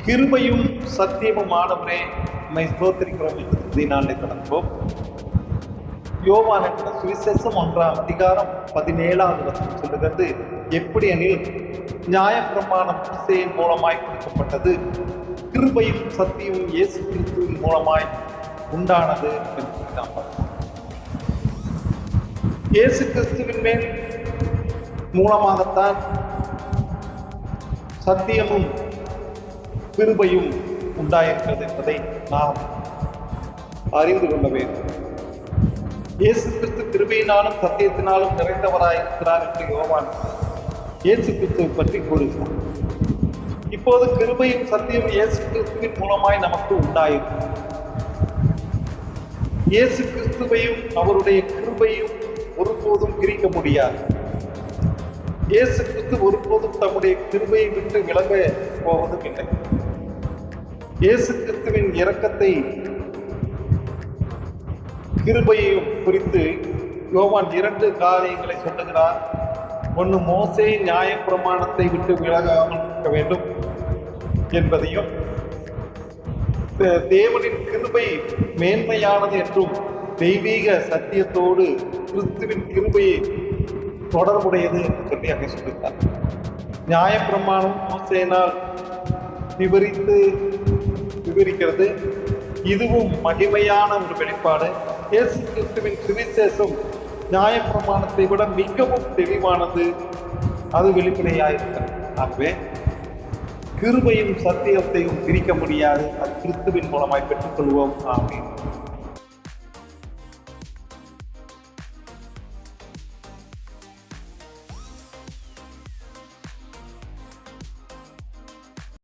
கிருபையும் சத்தியமும் ஆனவரே நம்மை ஸ்தோத்திரிக்கிறோம் என்று துதி நாளை கடந்தோம். யோவான் என்ற சுவிசேஷம் 1ஆம் அதிகாரம் 17வது வசனம் சொல்லுகிறது, எப்படி எனில் நியாயப்பிரமாணம் மோசேயின் மூலமாய் கொடுக்கப்பட்டது, கிருபையும் சத்தியமும் இயேசு கிறிஸ்துவின் மூலமாய் உண்டானது என்று நாம் பார்த்தோம். இயேசு கிறிஸ்துவின் மேல் மூலமாகத்தான் சத்தியமும் கிருபையும் உண்டாயிருக்கிறது என்பதை நாம் அறிந்து கொள்ள வேண்டும். இயேசு கிறிஸ்து கிருபையினாலும் சத்தியத்தினாலும் நிறைந்தவராயிருக்கிறார் என்று யோவான் இயேசு கிறிஸ்துவை பற்றி கூறுகிறார். இப்போது கிருபையும் சத்தியம் இயேசு கிறிஸ்துவின் மூலமாய் நமக்கு உண்டாயிருக்கிறது. இயேசு கிறிஸ்துவையும் அவருடைய கிருபையும் ஒருபோதும் பிரிக்க முடியாது. இயேசு கிறிஸ்து ஒருபோதும் தம்முடைய கிருபையை விட்டு விலக போவதும் இல்லை. இயேசு கிறிஸ்துவின் இரக்கத்தை கிருபையையும் குறித்து யோவான் 2 காரியங்களை சொல்லுகிறார். ஒன்று, மோசே நியாயப்பிரமாணத்தை விட்டு விலகாமல் இருக்க வேண்டும் என்பதையும், தேவனின் கிருபை மேன்மையானது என்றும் தெய்வீக சத்தியத்தோடு கிறிஸ்துவின் கிருபையை தொடர்புடையது என்று சொல்லி அங்கே சொல்லுகிறார். நியாயப்பிரமாணம் மோசேயினால் விவரிக்கிறது. இதுவும் மகிமையான ஒரு வெளிப்பாடு. இயேசு கிறிஸ்துவின் சுவிசேஷம் நியாயப்பிரமாணத்தை விட மிகவும் தெளிவானது, அது வெளிப்படையாயிருக்கிறது. ஆகவே கிருபையும் சத்தியத்தையும் பிரிக்க முடியாது. அது கிறிஸ்துவின் மூலமாய் பெற்றுக்கொள்வோம். ஆமென்.